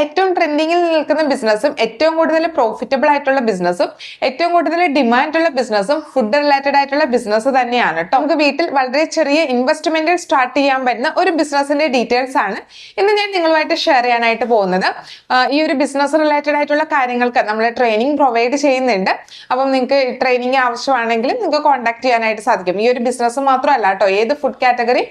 ഏറ്റവും ട്രെൻഡിങ്ങിൽ നിൽക്കുന്ന ബിസിനസ്സും ഏറ്റവും കൂടുതൽ പ്രോഫിറ്റബിൾ ആയിട്ടുള്ള ബിസിനസ്സും ഏറ്റവും കൂടുതൽ ഡിമാൻഡ് ഉള്ള ബിസിനസ്സും ഫുഡ് റിലേറ്റഡ് ആയിട്ടുള്ള ബിസിനസ് തന്നെയാണ് കേട്ടോ. നമുക്ക് വീട്ടിൽ വളരെ ചെറിയ ഇൻവെസ്റ്റ്മെന്റിൽ സ്റ്റാർട്ട് ചെയ്യാൻ പറ്റുന്ന ഒരു ബിസിനസിന്റെ ഡീറ്റെയിൽസ് ആണ് ഇന്ന് ഞാൻ നിങ്ങളുമായിട്ട് ഷെയർ ചെയ്യാനായിട്ട് പോകുന്നത്. ഈ ഒരു ബിസിനസ് റിലേറ്റഡ് ആയിട്ടുള്ള കാര്യങ്ങൾക്ക് നമ്മൾ ട്രെയിനിങ് പ്രൊവൈഡ് ചെയ്യുന്നുണ്ട്. അപ്പം നിങ്ങൾക്ക് ട്രെയിനിങ് ആവശ്യമാണെങ്കിലും നിങ്ങൾക്ക് കോൺടാക്ട് ചെയ്യാനായിട്ട് സാധിക്കും. ഈ ഒരു ബിസിനസ് മാത്രമല്ല കേട്ടോ, ഏത് ഫുഡ് കാറ്റഗറി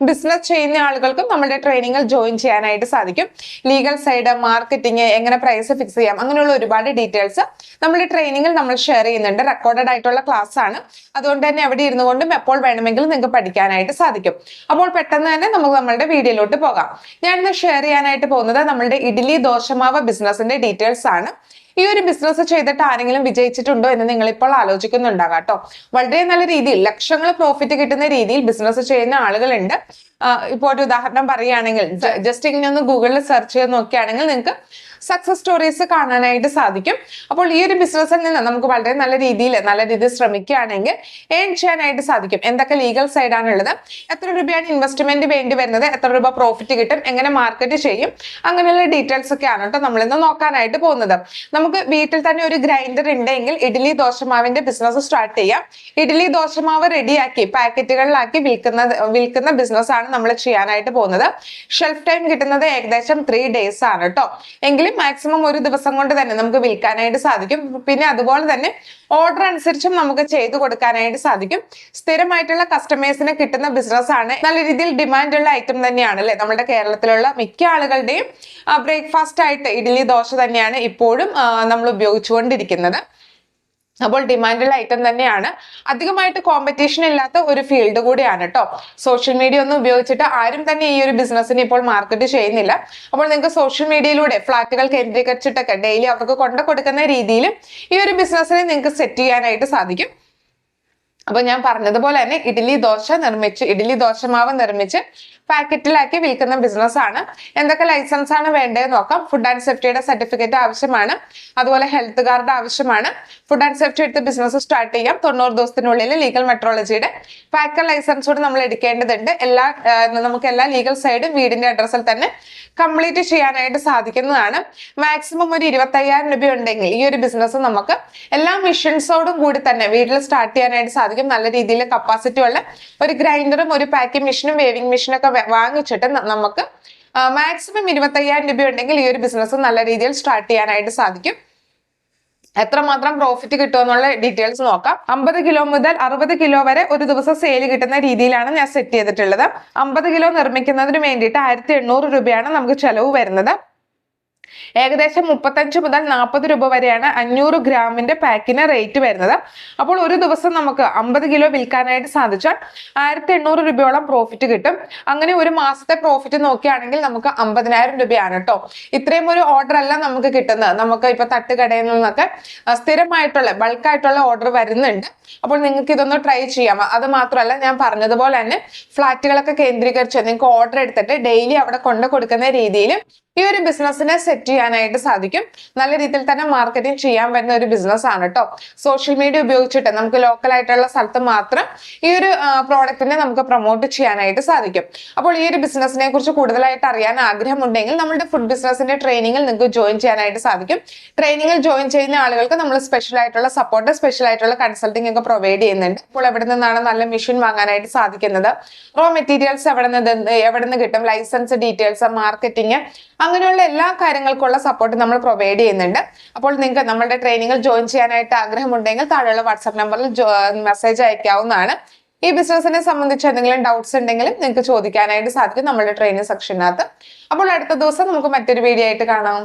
ബിസിനസ് ചെയ്യുന്ന ആളുകൾക്കും നമ്മുടെ ട്രെയിനിങ്ങിൽ ജോയിൻ ചെയ്യാനായിട്ട് സാധിക്കും. ലീഗൽ സൈഡ്, മാർക്കറ്റിംഗ്, എങ്ങനെ പ്രൈസ് ഫിക്സ് ചെയ്യാം, അങ്ങനെയുള്ള ഒരുപാട് ഡീറ്റെയിൽസ് നമ്മുടെ ട്രെയിനിങ്ങിൽ നമ്മൾ ഷെയർ ചെയ്യുന്നുണ്ട്. റെക്കോർഡഡ് ആയിട്ടുള്ള ക്ലാസ് ആണ്, അതുകൊണ്ട് തന്നെ എവിടെ ഇരുന്നു കൊണ്ടും എപ്പോൾ വേണമെങ്കിലും നിങ്ങൾക്ക് പഠിക്കാനായിട്ട് സാധിക്കും. അപ്പോൾ പെട്ടെന്ന് തന്നെ നമുക്ക് നമ്മുടെ വീഡിയോയിലോട്ട് പോകാം. ഞാൻ ഇന്ന് ഷെയർ ചെയ്യാനായിട്ട് പോകുന്നത് നമ്മുടെ ഇഡ്ഡലി ദോശമാവ് ബിസിനസിന്റെ ഡീറ്റെയിൽസ് ആണ്. ഈ ഒരു ബിസിനസ് ചെയ്തിട്ട് ആരെങ്കിലും വിജയിച്ചിട്ടുണ്ടോ എന്ന് നിങ്ങൾ ഇപ്പോൾ ആലോചിക്കുന്നുണ്ടാകാം കേട്ടോ. വളരെ നല്ല രീതിയിൽ ലക്ഷങ്ങൾ പ്രോഫിറ്റ് കിട്ടുന്ന രീതിയിൽ ബിസിനസ് ചെയ്യുന്ന ആളുകളുണ്ട്. ഇപ്പോൾ ഒരു ഉദാഹരണം പറയുകയാണെങ്കിൽ ജസ്റ്റ് ഇങ്ങനെ ഒന്ന് ഗൂഗിളിൽ സെർച്ച് ചെയ്ത് നോക്കുകയാണെങ്കിൽ നിങ്ങൾക്ക് സക്സസ് സ്റ്റോറീസ് കാണാനായിട്ട് സാധിക്കും. അപ്പോൾ ഈ ഒരു ബിസിനസ്സിൽ നിന്ന് നമുക്ക് വളരെ നല്ല രീതിയിൽ ശ്രമിക്കുകയാണെങ്കിൽ ഏൺ ചെയ്യാനായിട്ട് സാധിക്കും. എന്തൊക്കെ ലീഗൽ സൈഡ് ആണുള്ളത്, എത്ര രൂപയാണ് ഇൻവെസ്റ്റ്മെന്റ് വേണ്ടി വരുന്നത്, എത്ര രൂപ പ്രോഫിറ്റ് കിട്ടും, എങ്ങനെ മാർക്കറ്റ് ചെയ്യും, അങ്ങനെയുള്ള ഡീറ്റെയിൽസ് ഒക്കെയാണ് കേട്ടോ നമ്മളിന്ന് നോക്കാനായിട്ട് പോകുന്നത്. നമുക്ക് വീട്ടിൽ തന്നെ ഒരു ഗ്രൈൻഡർ ഉണ്ടെങ്കിൽ ഇഡ്ഡലി ദോശമാവിന്റെ ബിസിനസ് സ്റ്റാർട്ട് ചെയ്യാം. ഇഡ്ഡലി ദോശമാവ് റെഡിയാക്കി പാക്കറ്റുകളിലാക്കി വിൽക്കുന്ന ബിസിനസ് ആണ് നമ്മൾ ചെയ്യാനായിട്ട് പോകുന്നത്. ഷെൽഫ് ടൈം കിട്ടുന്നത് ഏകദേശം 3 days ആണ് കേട്ടോ. എങ്കിലും മാക്സിമം ഒരു ദിവസം കൊണ്ട് തന്നെ നമുക്ക് വിൽക്കാനായിട്ട് സാധിക്കും. പിന്നെ അതുപോലെ തന്നെ ഓർഡർ അനുസരിച്ചും നമുക്ക് ചെയ്തു കൊടുക്കാനായിട്ട് സാധിക്കും. സ്ഥിരമായിട്ടുള്ള കസ്റ്റമേഴ്സിന് കിട്ടുന്ന ബിസിനസ് ആണ്. നല്ല രീതിയിൽ ഡിമാൻഡ് ഉള്ള ഐറ്റം തന്നെയാണ് അല്ലെ. നമ്മുടെ കേരളത്തിലുള്ള മിക്ക ആളുകളുടെയും ബ്രേക്ക്ഫാസ്റ്റ് ആയിട്ട് ഇഡ്ഡലി ദോശ തന്നെയാണ് ഇപ്പോഴും നമ്മൾ ഉപയോഗിച്ചുകൊണ്ടിരിക്കുന്നത്. അപ്പോൾ ഡിമാൻഡുള്ള ഐറ്റം തന്നെയാണ്. അധികമായിട്ട് കോമ്പറ്റീഷൻ ഇല്ലാത്ത ഒരു ഫീൽഡ് കൂടിയാണ് കേട്ടോ. സോഷ്യൽ മീഡിയ ഒന്നും ഉപയോഗിച്ചിട്ട് ആരും തന്നെ ഈ ഒരു ബിസിനസ്സിന് ഇപ്പോൾ മാർക്കറ്റ് ചെയ്യുന്നില്ല. അപ്പോൾ നിങ്ങൾക്ക് സോഷ്യൽ മീഡിയയിലൂടെ ഫ്ലാറ്റുകൾ കേന്ദ്രീകരിച്ചിട്ടൊക്കെ ഡെയിലി അവർക്ക് കൊണ്ടു കൊടുക്കുന്ന രീതിയിൽ ഈ ഒരു ബിസിനസ്സിനെ നിങ്ങൾക്ക് സെറ്റ് ചെയ്യാനായിട്ട് സാധിക്കും. അപ്പൊ ഞാൻ പറഞ്ഞതുപോലെ തന്നെ ഇഡ്ഡലി ദോശമാവ് നിർമ്മിച്ച് പാക്കറ്റിലാക്കി വിൽക്കുന്ന ബിസിനസ് ആണ്. എന്തൊക്കെ ലൈസൻസ് ആണ് വേണ്ടതെന്ന് നോക്കാം. ഫുഡ് ആൻഡ് സേഫ്റ്റിയുടെ സർട്ടിഫിക്കറ്റ് ആവശ്യമാണ്, അതുപോലെ ഹെൽത്ത് കാർഡ് ആവശ്യമാണ്. ഫുഡ് ആൻഡ് സേഫ്റ്റി എടുത്ത് ബിസിനസ് സ്റ്റാർട്ട് ചെയ്യാം. 90 ദിവസത്തിനുള്ളിൽ ലീഗൽ മെട്രോളജിയുടെ പാക്കർ ലൈസൻസ് കൂടെ നമ്മൾ എടുക്കേണ്ടതുണ്ട്. നമുക്ക് എല്ലാ ലീഗൽ സൈഡും വീടിന്റെ അഡ്രസ്സിൽ തന്നെ കംപ്ലീറ്റ് ചെയ്യാനായിട്ട് സാധിക്കുന്നതാണ്. മാക്സിമം ഒരു 25,000 രൂപ ഉണ്ടെങ്കിൽ ഈ ഒരു ബിസിനസ് നമുക്ക് എല്ലാ മെഷീൻസോടും കൂടി തന്നെ വീട്ടിൽ സ്റ്റാർട്ട് ചെയ്യാനായിട്ട് സാധിക്കും. നല്ല രീതിയിൽ കപ്പാസിറ്റി ഉള്ള ഒരു ഗ്രൈൻഡറും ഒരു പാക്കിംഗ് മെഷീനും വേവിംഗ് മെഷീനും ഒക്കെ വാങ്ങിച്ചിട്ട് നമുക്ക് മാക്സിമം 25,000 രൂപ ഉണ്ടെങ്കിൽ ഈ ഒരു ബിസിനസ് നല്ല രീതിയിൽ സ്റ്റാർട്ട് ചെയ്യാനായിട്ട് സാധിക്കും. എത്രമാത്രം പ്രോഫിറ്റ് കിട്ടുമെന്നുള്ള ഡീറ്റെയിൽസ് നോക്കാം. 50 കിലോ മുതൽ 60 കിലോ വരെ ഒരു ദിവസം സെയിൽ കിട്ടുന്ന രീതിയിലാണ് ഞാൻ സെറ്റ് ചെയ്തിട്ടുള്ളത്. 50 കിലോ നിർമ്മിക്കുന്നതിന് വേണ്ടിയിട്ട് 1800 രൂപയാണ് നമുക്ക് ചെലവ് വരുന്നത്. ഏകദേശം 35 മുതൽ 40 രൂപ വരെയാണ് 500 ഗ്രാമിന്റെ പാക്കിന് റേറ്റ് വരുന്നത്. അപ്പോൾ ഒരു ദിവസം നമുക്ക് 50 കിലോ വിൽക്കാനായിട്ട് സാധിച്ചാൽ 1800 രൂപയോളം പ്രോഫിറ്റ് കിട്ടും. അങ്ങനെ ഒരു മാസത്തെ പ്രോഫിറ്റ് നോക്കുകയാണെങ്കിൽ നമുക്ക് 50,000 രൂപയാണ് കേട്ടോ. ഇത്രയും ഒരു ഓർഡർ അല്ല നമുക്ക് കിട്ടുന്നത്. നമുക്ക് ഇപ്പൊ തട്ടുകടയിൽ നിന്നൊക്കെ സ്ഥിരമായിട്ടുള്ള ബൾക്കായിട്ടുള്ള ഓർഡർ വരുന്നുണ്ട്. അപ്പോൾ നിങ്ങൾക്ക് ഇതൊന്ന് ട്രൈ ചെയ്യാം. അത് മാത്രമല്ല, ഞാൻ പറഞ്ഞതുപോലെ തന്നെ ഫ്ലാറ്റുകളൊക്കെ കേന്ദ്രീകരിച്ച് നിങ്ങൾക്ക് ഓർഡർ എടുത്തിട്ട് ഡെയിലി അവിടെ കൊണ്ടു കൊടുക്കുന്ന രീതിയിൽ ഈ ഒരു ബിസിനസ്സിനെ സെറ്റ് ചെയ്യാനായിട്ട് സാധിക്കും. നല്ല രീതിയിൽ തന്നെ മാർക്കറ്റിംഗ് ചെയ്യാൻ പറ്റുന്ന ഒരു ബിസിനസ് ആണ് കേട്ടോ. സോഷ്യൽ മീഡിയ ഉപയോഗിച്ചിട്ട് നമുക്ക് ലോക്കൽ ആയിട്ടുള്ള സ്ഥലത്ത് മാത്രം ഈ ഒരു പ്രോഡക്റ്റിനെ നമുക്ക് പ്രൊമോട്ട് ചെയ്യാനായിട്ട് സാധിക്കും. അപ്പോൾ ഈ ഒരു ബിസിനസിനെ കുറിച്ച് കൂടുതലായിട്ട് അറിയാൻ ആഗ്രഹമുണ്ടെങ്കിൽ നമ്മുടെ ഫുഡ് ബിസിനസിന്റെ ട്രെയിനിങ്ങിൽ നിങ്ങൾക്ക് ജോയിൻ ചെയ്യാനായിട്ട് സാധിക്കും. ട്രെയിനിങ്ങിൽ ജോയിൻ ചെയ്യുന്ന ആളുകൾക്ക് നമ്മൾ സ്പെഷ്യൽ ആയിട്ടുള്ള സപ്പോർട്ട്, സ്പെഷ്യൽ ആയിട്ടുള്ള കൺസൾട്ടിംഗ് ഒക്കെ പ്രൊവൈഡ് ചെയ്യുന്നുണ്ട്. അപ്പോൾ എവിടെ നിന്നാണ് നല്ല മെഷീൻ വാങ്ങാനായിട്ട് സാധിക്കുന്നത്, റോ മെറ്റീരിയൽസ് എവിടെ നിന്ന് കിട്ടും, ലൈസൻസ് ഡീറ്റെയിൽസ്, മാർക്കറ്റിംഗ്, അങ്ങനെയുള്ള എല്ലാ കാര്യങ്ങൾക്കുള്ള സപ്പോർട്ട് നമ്മൾ പ്രൊവൈഡ് ചെയ്യുന്നുണ്ട്. അപ്പോൾ നിങ്ങൾക്ക് നമ്മുടെ ട്രെയിനിങ്ങിൽ ജോയിൻ ചെയ്യാനായിട്ട് ആഗ്രഹമുണ്ടെങ്കിൽ താഴെയുള്ള വാട്സാപ്പ് നമ്പറിൽ മെസ്സേജ് അയക്കാവുന്നതാണ്. ഈ ബിസിനസിനെ സംബന്ധിച്ച് എന്തെങ്കിലും ഡൗട്ട്സ് ഉണ്ടെങ്കിലും നിങ്ങൾക്ക് ചോദിക്കാനായിട്ട് സാധിക്കും നമ്മുടെ ട്രെയിനിങ് സെക്ഷനകത്ത്. അപ്പോൾ അടുത്ത ദിവസം നമുക്ക് മറ്റൊരു വീഡിയോ ആയിട്ട് കാണാം.